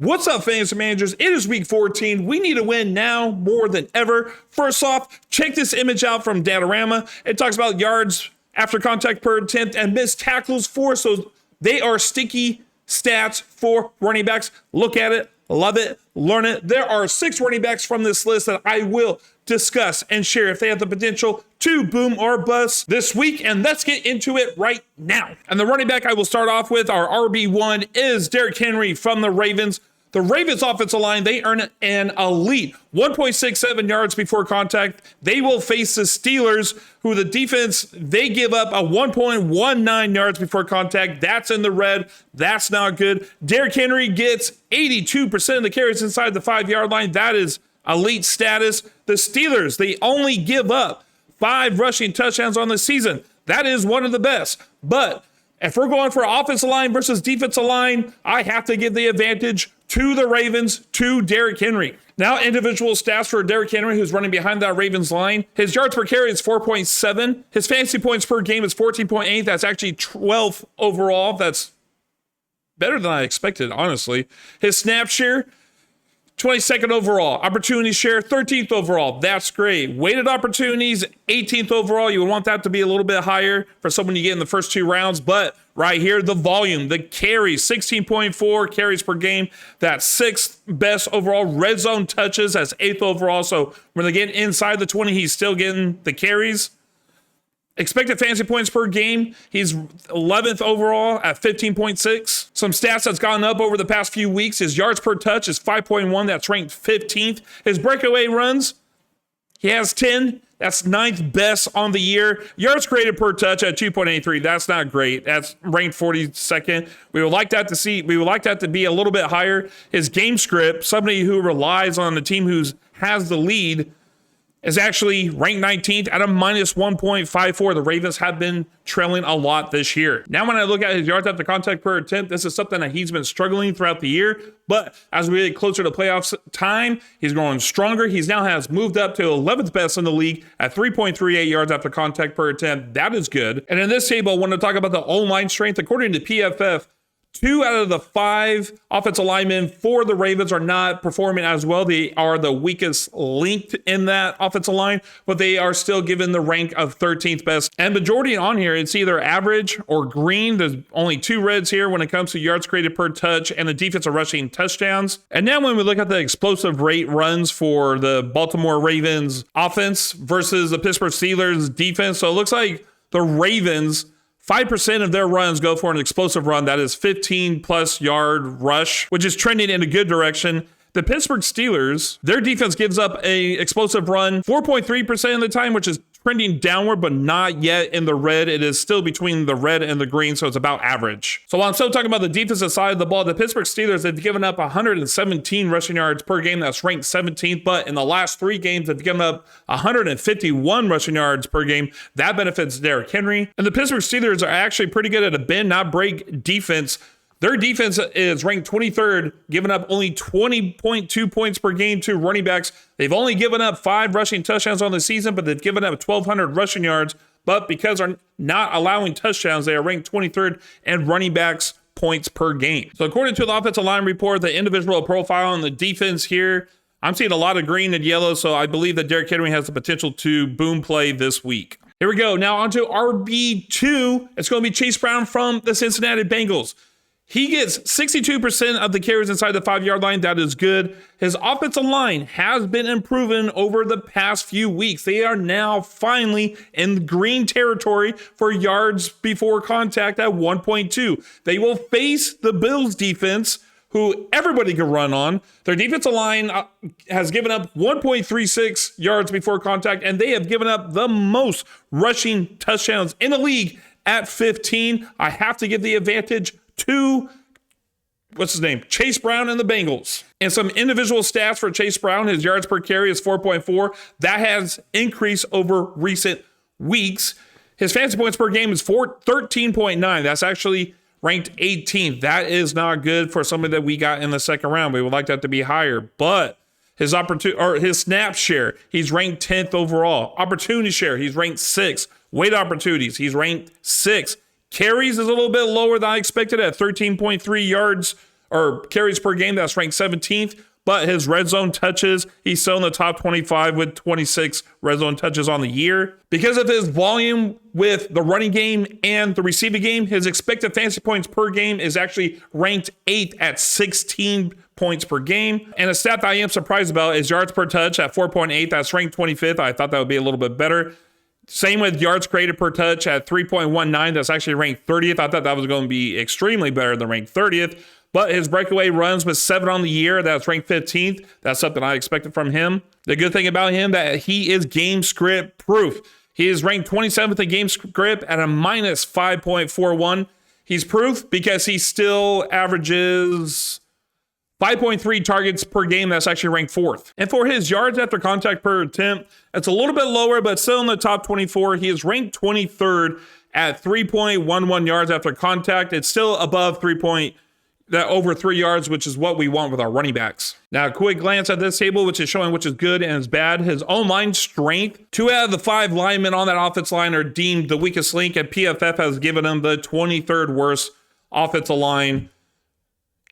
What's up, fantasy managers? It is week 14. We need to win now more than ever. First off, check this image out from Datarama. It talks about yards after contact per attempt and missed tackles for. So they are sticky stats for running backs. Look at it, love it, learn it. There are 6 running backs from this list that I will discuss and share if they have the potential to boom or bust this week. And let's get into it right now. And the running back I will start off with, our RB1, is Derrick Henry from the Ravens. The Ravens offensive line, they earn an elite 1.67 yards before contact. They will face the Steelers, who the defense, they give up a 1.19 yards before contact. That's in the red. That's not good. Derrick Henry gets 82% of the carries inside the 5-yard line. That is elite status. The Steelers, they only give up 5 rushing touchdowns on the season. That is one of the best. But if we're going for offensive line versus defensive line, I have to give the advantage to the Ravens, to Derrick Henry. Now, individual stats for Derrick Henry, who's running behind that Ravens line. His yards per carry is 4.7. His fantasy points per game is 14.8. That's actually 12th overall. That's better than I expected, honestly. His snap share, 22nd overall. Opportunity share, 13th overall. That's great. Weighted opportunities, 18th overall. You would want that to be a little bit higher for someone you get in the first 2 rounds. But right here, the volume, the carries, 16.4 carries per game. That's 6th best overall. Red zone touches, that's 8th overall. So when they get inside the 20, he's still getting the carries. Expected fantasy points per game, he's 11th overall at 15.6. Some stats that's gone up over the past few weeks. His yards per touch is 5.1. That's ranked 15th. His breakaway runs, he has 10. That's 9th best on the year. Yards created per touch at 2.83. That's not great. That's ranked 42nd. We would like that to be a little bit higher. His game script, somebody who relies on the team who has the lead, is actually ranked 19th at a minus 1.54. The Ravens have been trailing a lot this year. Now, when I look at his yards after contact per attempt, this is something that he's been struggling throughout the year. But as we get closer to playoffs time, he's growing stronger. He now has moved up to 11th best in the league at 3.38 yards after contact per attempt. That is good. And in this table, I want to talk about the O-line strength. According to PFF, 2 out of the 5 offensive linemen for the Ravens are not performing as well. They are the weakest linked in that offensive line, but they are still given the rank of 13th best. And majority on here, it's either average or green. There's only 2 reds here when it comes to yards created per touch and the defensive rushing touchdowns. And now when we look at the explosive rate runs for the Baltimore Ravens offense versus the Pittsburgh Steelers defense, so it looks like the Ravens, 5% of their runs go for an explosive run. That is 15-plus yard rush, which is trending in a good direction. The Pittsburgh Steelers, their defense gives up a explosive run 4.3% of the time, which is trending downward, but not yet in the red. It is still between the red and the green, so it's about average. So while I'm still talking about the defensive side of the ball, the Pittsburgh Steelers have given up 117 rushing yards per game. That's ranked 17th, but in the last 3 games, they've given up 151 rushing yards per game. That benefits Derrick Henry. And the Pittsburgh Steelers are actually pretty good at a bend, not break defense. Their defense is ranked 23rd, giving up only 20.2 points per game to running backs. They've only given up 5 rushing touchdowns on the season, but they've given up 1,200 rushing yards. But because they're not allowing touchdowns, they are ranked 23rd in running backs points per game. So according to the offensive line report, the individual profile on the defense here, I'm seeing a lot of green and yellow, so I believe that Derrick Henry has the potential to boom play this week. Here we go. Now on to RB2. It's going to be Chase Brown from the Cincinnati Bengals. He gets 62% of the carries inside the 5-yard line. That is good. His offensive line has been improving over the past few weeks. They are now finally in green territory for yards before contact at 1.2. They will face the Bills defense, who everybody can run on. Their defensive line has given up 1.36 yards before contact, and they have given up the most rushing touchdowns in the league at 15. I have to give the advantage to, Chase Brown and the Bengals. And some individual stats for Chase Brown. His yards per carry is 4.4. That has increased over recent weeks. His fantasy points per game is 13.9. That's actually ranked 18th. That is not good for somebody that we got in the second round. We would like that to be higher, but his snap share, he's ranked 10th overall. Opportunity share, he's ranked 6th. Weight opportunities, he's ranked 6th. Carries is a little bit lower than I expected at 13.3 yards or carries per game, that's ranked 17th. But his red zone touches, he's still in the top 25 with 26 red zone touches on the year. Because of his volume with the running game and the receiving game, his expected fantasy points per game is actually ranked 8th at 16 points per game. And a stat that I am surprised about is yards per touch at 4.8. That's ranked 25th. I thought that would be a little bit better. Same with yards created per touch at 3.19. That's actually ranked 30th. I thought that was going to be extremely better than ranked 30th. But his breakaway runs with 7 on the year. That's ranked 15th. That's something I expected from him. The good thing about him that he is game script proof. He is ranked 27th in game script at a minus 5.41. He's proof because he still averages 5.3 targets per game. That's actually ranked 4th. And for his yards after contact per attempt, it's a little bit lower, but still in the top 24. He is ranked 23rd at 3.11 yards after contact. It's still above over 3 yards, which is what we want with our running backs. Now, a quick glance at this table, which is showing which is good and is bad. His own line strength, 2 out of the 5 linemen on that offense line are deemed the weakest link, and PFF has given him the 23rd worst offensive line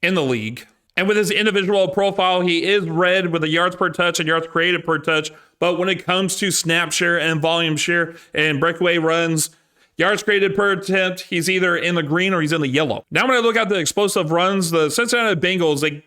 in the league. And with his individual profile, he is red with the yards per touch and yards created per touch. But when it comes to snap share and volume share and breakaway runs, yards created per attempt, he's either in the green or he's in the yellow. Now when I look at the explosive runs, the Cincinnati Bengals, they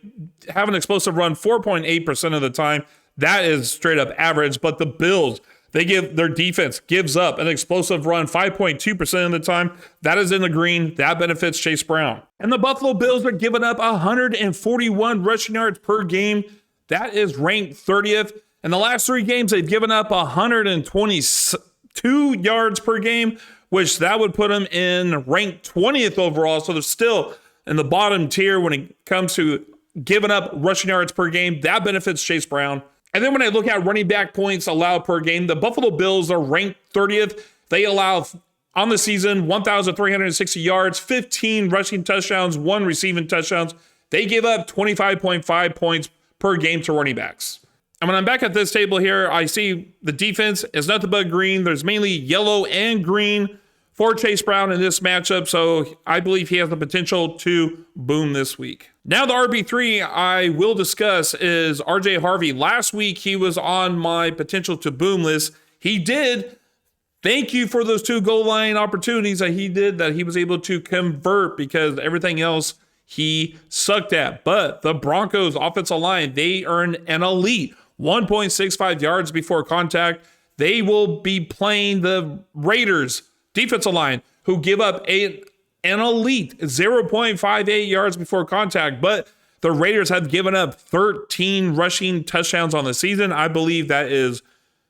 have an explosive run 4.8% of the time. That is straight up average. But the Bills, their defense gives up an explosive run 5.2% of the time. That is in the green. That benefits Chase Brown. And the Buffalo Bills are giving up 141 rushing yards per game. That is ranked 30th. In the last 3 games, they've given up 122 yards per game, which that would put them in ranked 20th overall. So they're still in the bottom tier when it comes to giving up rushing yards per game. That benefits Chase Brown. And then when I look at running back points allowed per game, the Buffalo Bills are ranked 30th. They allow on the season 1,360 yards, 15 rushing touchdowns, 1 receiving touchdowns. They give up 25.5 points per game to running backs. And when I'm back at this table here, I see the defense is nothing but green. There's mainly yellow and green for Chase Brown in this matchup, so I believe he has the potential to boom this week. Now the RB3 I will discuss is RJ Harvey. Last week he was on my potential to boom list. He did. Thank you for those 2 goal line opportunities that he was able to convert, because everything else he sucked at. But the Broncos offensive line, they earned an elite 1.65 yards before contact. They will be playing the Raiders defensive line, who give up an elite 0.58 yards before contact, but the Raiders have given up 13 rushing touchdowns on the season. I believe that is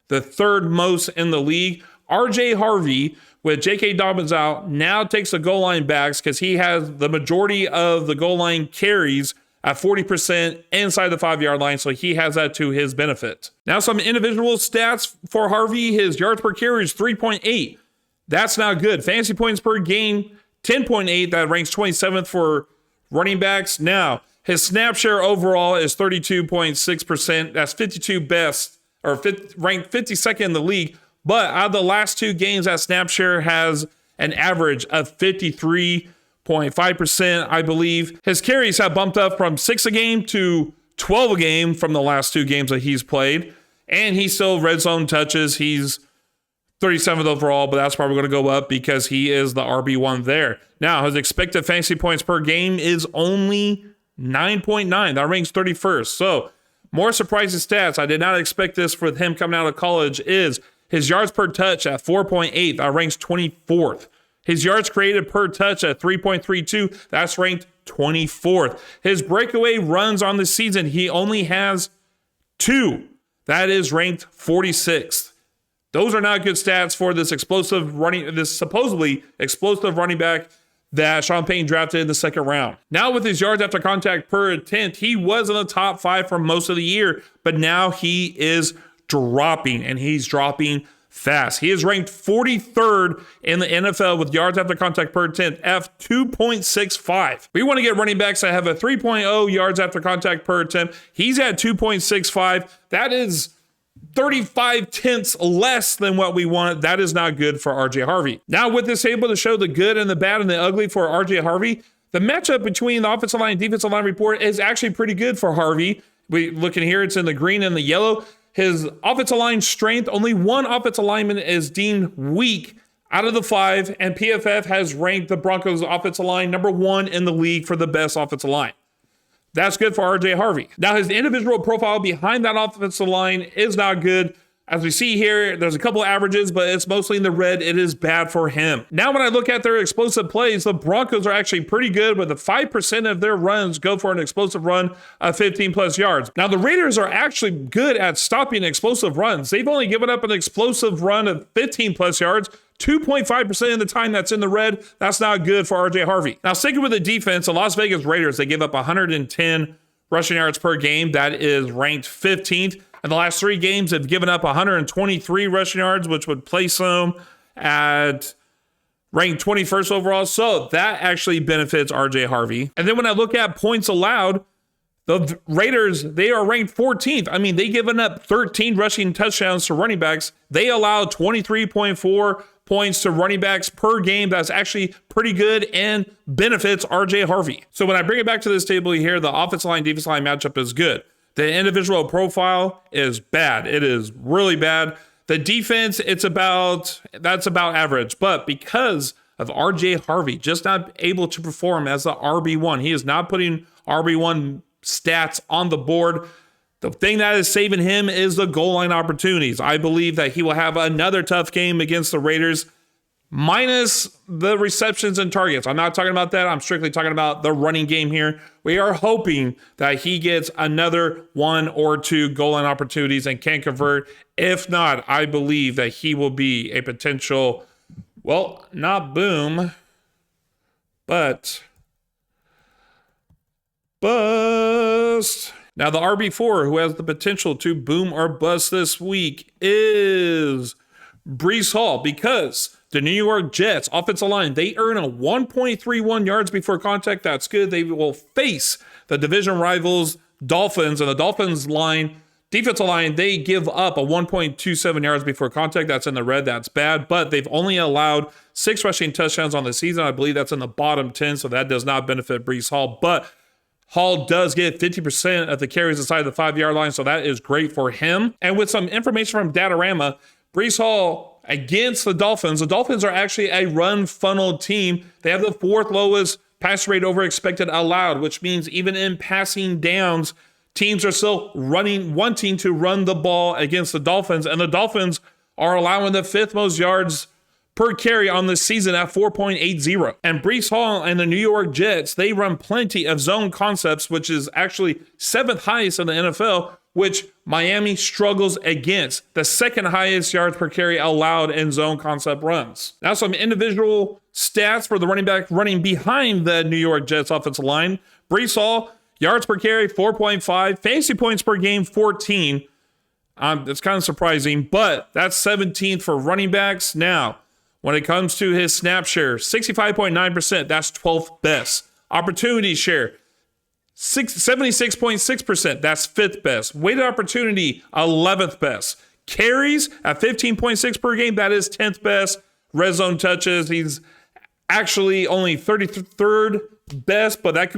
the 3rd most in the league. RJ Harvey, with J.K. Dobbins out, now takes the goal line backs because he has the majority of the goal line carries at 40% inside the 5-yard line, so he has that to his benefit. Now some individual stats for Harvey. His yards per carry is 3.8. That's not good. Fantasy points per game, 10.8. That ranks 27th for running backs. Now, his snap share overall is 32.6%. That's 52 best, or ranked 52nd in the league. But out of the last 2 games, that snap share has an average of 53.5%, I believe. His carries have bumped up from 6 a game to 12 a game from the last 2 games that he's played. And he still red zone touches. He's 37th overall, but that's probably going to go up because he is the RB1 there. Now, his expected fantasy points per game is only 9.9. That ranks 31st. So, more surprising stats. I did not expect this for him coming out of college. Is his yards per touch at 4.8. That ranks 24th. His yards created per touch at 3.32. That's ranked 24th. His breakaway runs on the season, he only has 2. That is ranked 46th. Those are not good stats for this supposedly explosive running back that Sean Payton drafted in the 2nd round. Now with his yards after contact per attempt, he was in the top 5 for most of the year, but now he is dropping, and he's dropping fast. He is ranked 43rd in the NFL with yards after contact per attempt, F2.65. We want to get running backs that have a 3.0 yards after contact per attempt. He's at 2.65. That is 35 tenths less than what we want. That is not good for RJ Harvey. Now with this table to show the good and the bad and the ugly for RJ Harvey, The matchup between the offensive line and defensive line report is actually pretty good for Harvey. We looking here, it's in the green and the yellow. His offensive line strength, only one offensive lineman is deemed weak out of the 5, and PFF has ranked the Broncos offensive line number 1 in the league for the best offensive line. That's good for RJ Harvey. Now, his individual profile behind that offensive line is not good. As we see here, there's a couple of averages, but it's mostly in the red. It is bad for him. Now, when I look at their explosive plays, the Broncos are actually pretty good, with the 5% of their runs go for an explosive run of 15 plus yards. Now, the Raiders are actually good at stopping explosive runs. They've only given up an explosive run of 15 plus yards 2.5% of the time. That's in the red. That's not good for RJ Harvey. Now, sticking with the defense, the Las Vegas Raiders, they give up 110 rushing yards per game. That is ranked 15th. In the last 3 games, they've given up 123 rushing yards, which would place them at ranked 21st overall. So that actually benefits RJ Harvey. And then when I look at points allowed, the Raiders, they are ranked 14th. I mean, they've given up 13 rushing touchdowns to running backs. They allow 23.4 points to running backs per game. That's actually pretty good and benefits RJ Harvey. So when I bring it back to this table here, the offensive line, defensive line matchup is good. The individual profile is bad. It is really bad. The defense, that's about average. But because of RJ Harvey just not able to perform as the RB1, he is not putting RB1 stats on the board. The thing that is saving him is the goal line opportunities. I believe that he will have another tough game against the Raiders, minus the receptions and targets. I'm not talking about that. I'm strictly talking about the running game here. We are hoping that he gets another 1 or 2 goal line opportunities and can convert. If not, I believe that he will be a potential, well, not boom, but bust. Now, the RB4 who has the potential to boom or bust this week is Breece Hall, because the New York Jets offensive line, they earn a 1.31 yards before contact. That's good. They will face the division rivals Dolphins, and the Dolphins defensive line, they give up a 1.27 yards before contact. That's in the red. That's bad. But they've only allowed 6 rushing touchdowns on the season. I believe that's in the bottom 10, so that does not benefit Breece Hall. But Hall does get 50% of the carries inside the 5-yard line, so that is great for him. And with some information from Datarama, Breece Hall against the Dolphins are actually a run funnel team. They have the 4th lowest pass rate over expected allowed, which means even in passing downs, teams are still wanting to run the ball against the Dolphins. And the Dolphins are allowing the 5th most yards per carry on this season at 4.80. And Breece Hall and the New York Jets, they run plenty of zone concepts, which is actually 7th highest in the NFL, which Miami struggles against. The 2nd highest yards per carry allowed in zone concept runs. Now, some individual stats for the running back running behind the New York Jets offensive line. Breece Hall, yards per carry, 4.5. Fantasy points per game, 14. It's kind of surprising, but that's 17th for running backs. Now, when it comes to his snap share, 65.9%, that's 12th best. Opportunity share, 76.6%, that's 5th best. Weighted opportunity, 11th best. Carries at 15.6 per game, that is 10th best. Red zone touches, he's actually only 33rd best, but that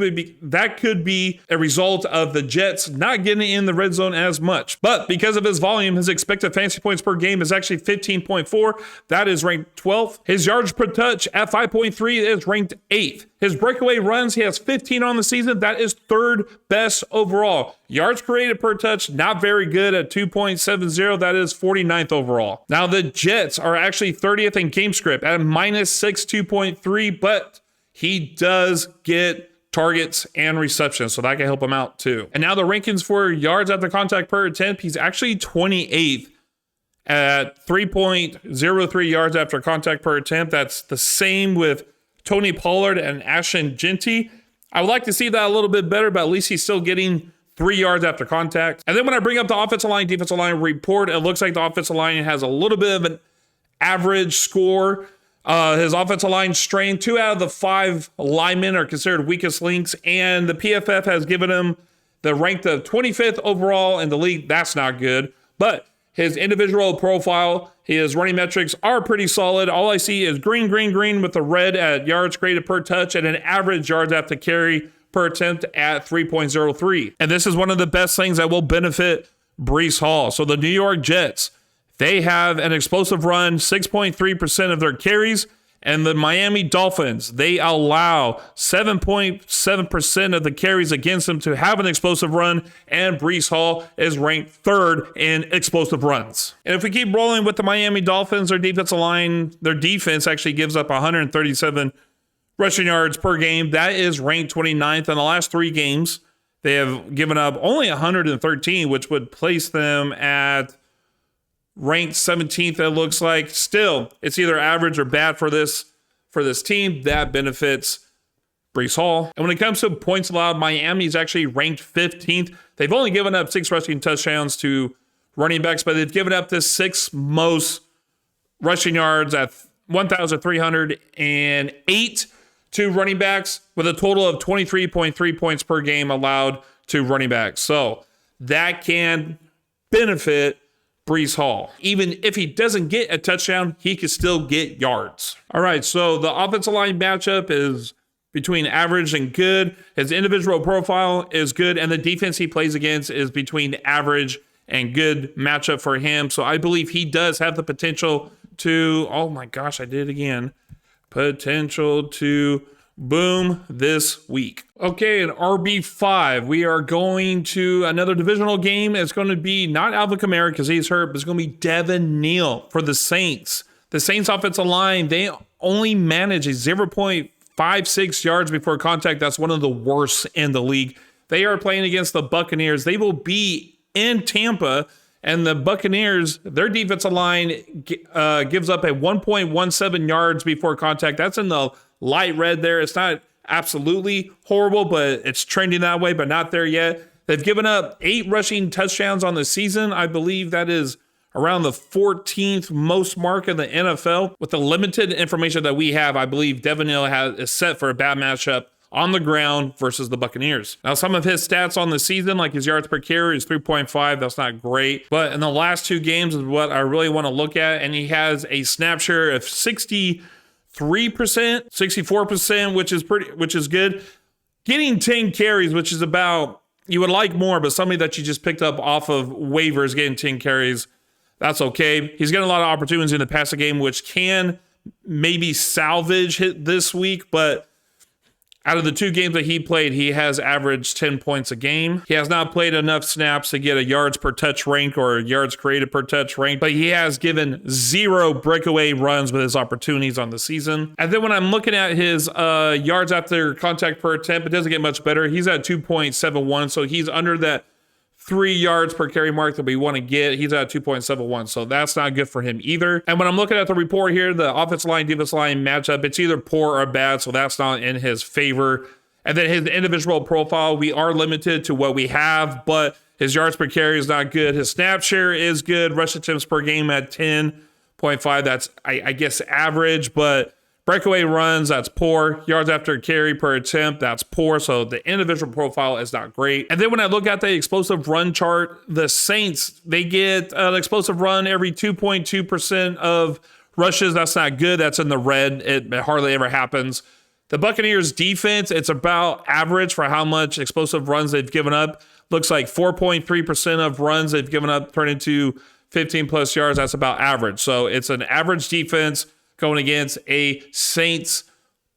could be a result of the Jets not getting in the red zone as much. But because of his volume, his expected fantasy points per game is actually 15.4. That is ranked 12th. His yards per touch at 5.3 is ranked 8th. His breakaway runs, he has 15 on the season. That is 3rd best overall. Yards created per touch, not very good at 2.70. That is 49th overall. Now, the Jets are actually 30th in game script at -6, 2.3, but he does get targets and receptions, so that can help him out too. And now the rankings for yards after contact per attempt, he's actually 28th at 3.03 yards after contact per attempt. That's the same with Tony Pollard and Ashton Genty. I would like to see that a little bit better, but at least he's still getting 3 yards after contact. And then when I bring up the offensive line, defensive line report, it looks like the offensive line has a little bit of an average score. His offensive line strength, 2 out of the 5 linemen are considered weakest links, and the PFF has given him the rank of 25th overall in the league. That's not good. But His individual profile, his running metrics are pretty solid. All I see is green, green, green with the red at yards created per touch and an average yards after carry per attempt at 3.03. And this is one of the best things that will benefit Breece Hall. So the New York Jets, they have an explosive run, 6.3% of their carries. And the Miami Dolphins, they allow 7.7% of the carries against them to have an explosive run, and Breece Hall is ranked third in explosive runs. And if we keep rolling with the Miami Dolphins, their defensive line, their defense actually gives up 137 rushing yards per game. That is ranked 29th. In the last 3 games, they have given up only 113, which would place them at ranked 17th, it looks like. Still, it's either average or bad for this team. That benefits Breece Hall. And when it comes to points allowed, Miami's actually ranked 15th. They've only given up 6 rushing touchdowns to running backs, but they've given up the 6th most rushing yards at 1,308 to running backs, with a total of 23.3 points per game allowed to running backs. So that can benefit Breece Hall. Even if he doesn't get a touchdown, he could still get yards. All right, so the offensive line matchup is between average and good. His individual profile is good, and the defense he plays against is between average and good matchup for him. So I believe he does have the potential to, oh my gosh, I did it again. Potential to boom this week. Okay, in RB5, we are going to another divisional game. It's going to be not Alvin Kamara because he's hurt, but it's going to be Devin Neal for the Saints. The Saints offensive line, they only manage a 0.56 yards before contact. That's one of the worst in the league. They are playing against the Buccaneers. They will be in Tampa, and the Buccaneers, their defensive line gives up a 1.17 yards before contact. That's in the light red there. It's not absolutely horrible, but it's trending that way, but not there yet. They've given up 8 rushing touchdowns on the season. I believe that is around the 14th most mark in the NFL. With the limited information that we have, I believe Devin Neal is set for a bad matchup on the ground versus the Buccaneers. Now, some of his stats on the season, like his yards per carry, is 3.5. That's not great. But in the last 2 games is what I really want to look at. And he has a snap share of 63%, 64%, which is good. Getting 10 carries, which is about, you would like more, but somebody that you just picked up off of waivers getting 10 carries, that's okay. He's getting a lot of opportunities in the passing game, which can maybe salvage this week, but out of the 2 games that he played, he has averaged 10 points a game. He has not played enough snaps to get a yards per touch rank or yards created per touch rank, but he has given 0 breakaway runs with his opportunities on the season. And then when I'm looking at his yards after contact per attempt, it doesn't get much better. He's at 2.71, so he's under that 3 yards per carry mark that we want to get. He's at 2.71, so that's not good for him either. And when I'm looking at the report here, the offensive line, defensive line matchup, it's either poor or bad, so that's not in his favor. And then his individual profile, we are limited to what we have, but his yards per carry is not good. His snap share is good. Rush attempts per game at 10.5. That's, I guess, average, but breakaway runs, that's poor. Yards after carry per attempt, that's poor. So the individual profile is not great. And then when I look at the explosive run chart, the Saints, they get an explosive run every 2.2% of rushes. That's not good. That's in the red. It hardly ever happens. The Buccaneers defense, it's about average for how much explosive runs they've given up. Looks like 4.3% of runs they've given up turn into 15 plus yards. That's about average. So it's an average defense going against a Saints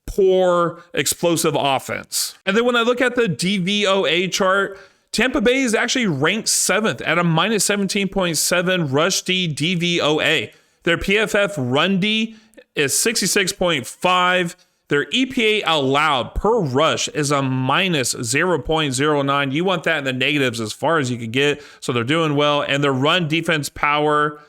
poor explosive offense. And then when I look at the DVOA chart, Tampa Bay is actually ranked 7th at a minus 17.7 rush D DVOA. Their PFF run D is 66.5. Their EPA allowed per rush is a minus 0.09. You want that in the negatives as far as you can get. So they're doing well. And their run defense power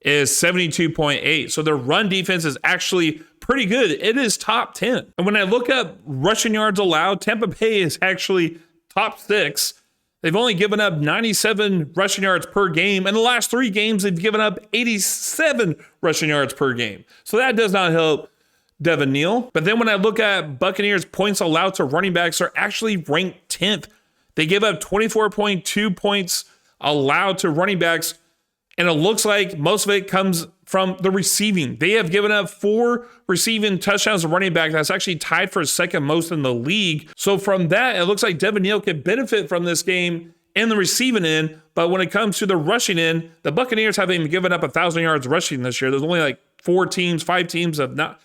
is 72.8. So their run defense is actually pretty good. It is top 10. And when I look up rushing yards allowed, Tampa Bay is actually top 6. They've only given up 97 rushing yards per game. In the last 3 games, they've given up 87 rushing yards per game. So that does not help Devin Neal. But then when I look at Buccaneers points allowed to running backs, they're actually ranked 10th. They give up 24.2 points allowed to running backs And it looks like most of it comes from the receiving. They have given up 4 receiving touchdowns to running back. That's actually tied for second most in the league. So from that, it looks like Devin Neal can benefit from this game in the receiving end. But when it comes to the rushing end, the Buccaneers haven't even given up 1,000 yards rushing this year. There's only like 5 teams have not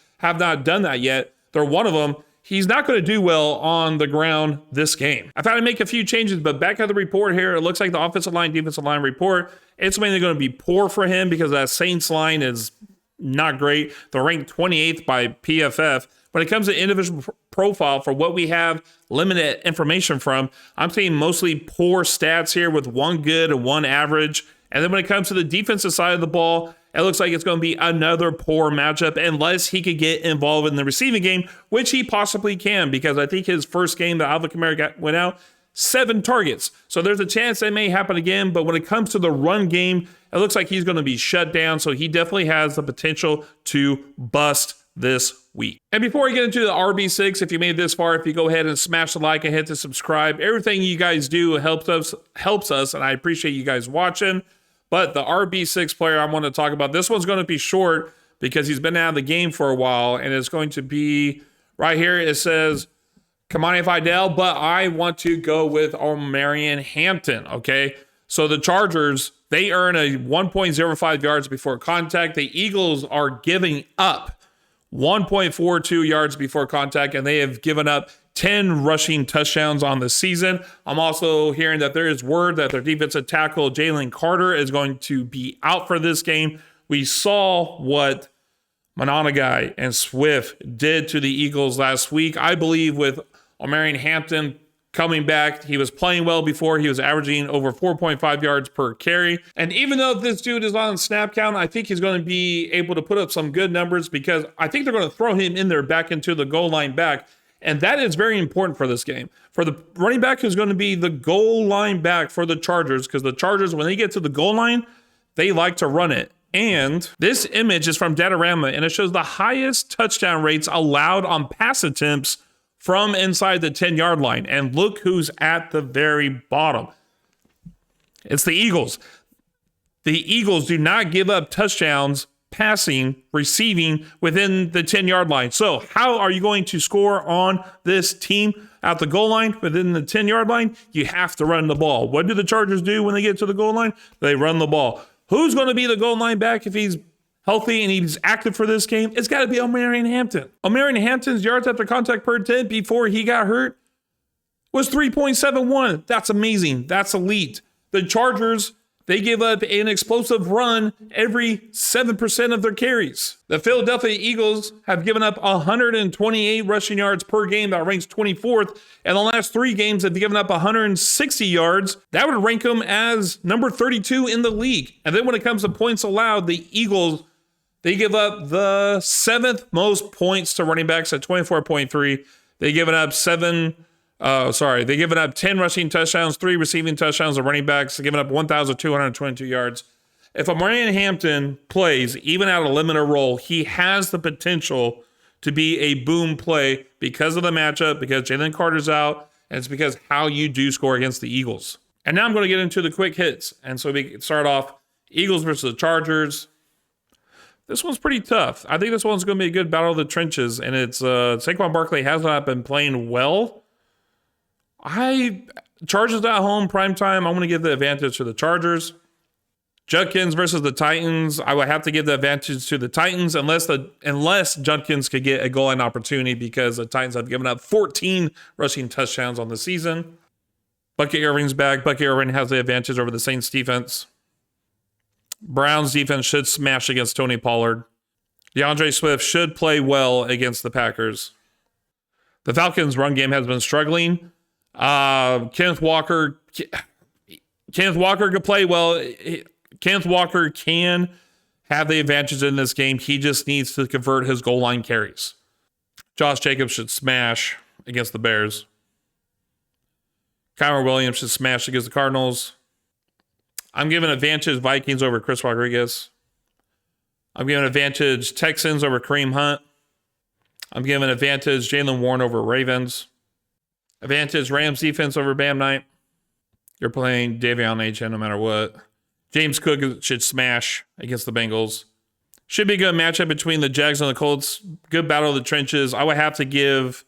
done that yet. They're one of them. He's not going to do well on the ground this game. I've had to make a few changes, but back at the report here, it looks like the offensive line, defensive line report, it's mainly going to be poor for him because that Saints line is not great. They're ranked 28th by PFF. When it comes to individual profile for what we have limited information from, I'm seeing mostly poor stats here with 1 good and 1 average. And then when it comes to the defensive side of the ball, it looks like it's going to be another poor matchup unless he could get involved in the receiving game, which he possibly can, because I think his first game that Alvin Kamara went out, 7 targets. So there's a chance that may happen again. But when it comes to the run game, it looks like he's going to be shut down. So he definitely has the potential to bust this week. And before we get into the RB6, if you made it this far, if you go ahead and smash the like and hit the subscribe, everything you guys do helps us, and I appreciate you guys watching. But the RB6 player I want to talk about, this one's going to be short because he's been out of the game for a while, and it's going to be right here. It says Kamani Vidal, but I want to go with Omarion Hampton. Okay, so the Chargers, they earn a 1.05 yards before contact. The Eagles are giving up 1.42 yards before contact, and they have given up 10 rushing touchdowns on the season. I'm also hearing that there is word that their defensive tackle, Jalen Carter, is going to be out for this game. We saw what Monongae and Swift did to the Eagles last week. I believe with Omarion Hampton coming back, he was playing well before. He was averaging over 4.5 yards per carry. And even though this dude is on snap count, I think he's going to be able to put up some good numbers because I think they're going to throw him in there back into the goal line back. And that is very important for this game. For the running back who's going to be the goal line back for the Chargers, because the Chargers, when they get to the goal line, they like to run it. And this image is from Datarama, and it shows the highest touchdown rates allowed on pass attempts from inside the 10-yard line. And look who's at the very bottom. It's the Eagles. The Eagles do not give up touchdowns passing, receiving within the 10-yard line. So how are you going to score on this team at the goal line within the 10-yard line? You have to run the ball. What do the Chargers do when they get to the goal line? They run the ball. Who's going to be the goal line back if he's healthy and he's active for this game? It's got to be Omarion Hampton. Omarion Hampton's yards after contact per 10 before he got hurt was 3.71. That's amazing. That's elite. The Chargers, they give up an explosive run every 7% of their carries. The Philadelphia Eagles have given up 128 rushing yards per game. That ranks 24th. And the last 3 games have given up 160 yards. That would rank them as number 32 in the league. And then when it comes to points allowed, the Eagles, they give up the 7th most points to running backs at 24.3. They've given up 10 rushing touchdowns, 3 receiving touchdowns. The running backs have given up 1,222 yards. If Omarion Hampton plays, even at a limited role, he has the potential to be a boom play because of the matchup, because Jalen Carter's out, and it's because how you do score against the Eagles. And now I'm going to get into the quick hits. And so we can start off Eagles versus the Chargers. This one's pretty tough. I think this one's going to be a good battle of the trenches, and it's Saquon Barkley has not been playing well. Chargers at home, primetime, I'm going to give the advantage to the Chargers. Judkins versus the Titans, I would have to give the advantage to the Titans unless Judkins could get a goal line opportunity, because the Titans have given up 14 rushing touchdowns on the season. Bucket Irving's back. Bucket Irving has the advantage over the Saints defense. Browns defense should smash against Tony Pollard. DeAndre Swift should play well against the Packers. The Falcons' run game has been struggling. Kenneth Walker could play well. Kenneth Walker can have the advantage in this game. He just needs to convert his goal line carries. Josh Jacobs should smash against the Bears. Kyler Williams should smash against the Cardinals. I'm giving advantage Vikings over Chris Rodriguez. I'm giving advantage Texans over Kareem Hunt. I'm giving advantage Jalen Warren over Ravens. Advantage Rams defense over Bam Knight. You're playing Davion Achane no matter what. James Cook should smash against the Bengals. Should be a good matchup between the Jags and the Colts. Good battle of the trenches. I would have to give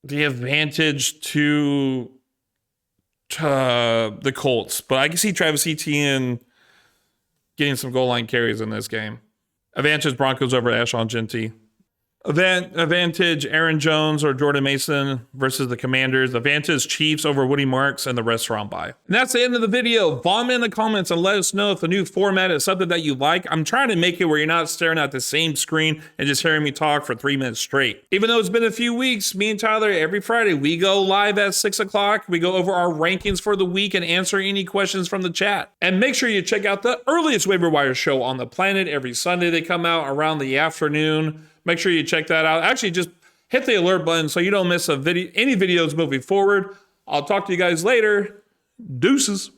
the advantage to the Colts, but I can see Travis Etienne getting some goal line carries in this game. Advantage Broncos over Ashon Genty. Advantage Aaron Jones or Jordan Mason versus the Commanders. Advantage Chiefs over Woody Marks and the restaurant buy. And that's the end of the video. Vomit in the comments and let us know if the new format is something that you like. I'm trying to make it where you're not staring at the same screen and just hearing me talk for 3 minutes straight. Even though it's been a few weeks, me and Tyler, every Friday, we go live at 6 o'clock. We go over our rankings for the week and answer any questions from the chat. And make sure you check out the earliest waiver wire show on the planet. Every Sunday they come out around the afternoon. Make sure you check that out. Actually, just hit the alert button so you don't miss any videos moving forward. I'll talk to you guys later. Deuces.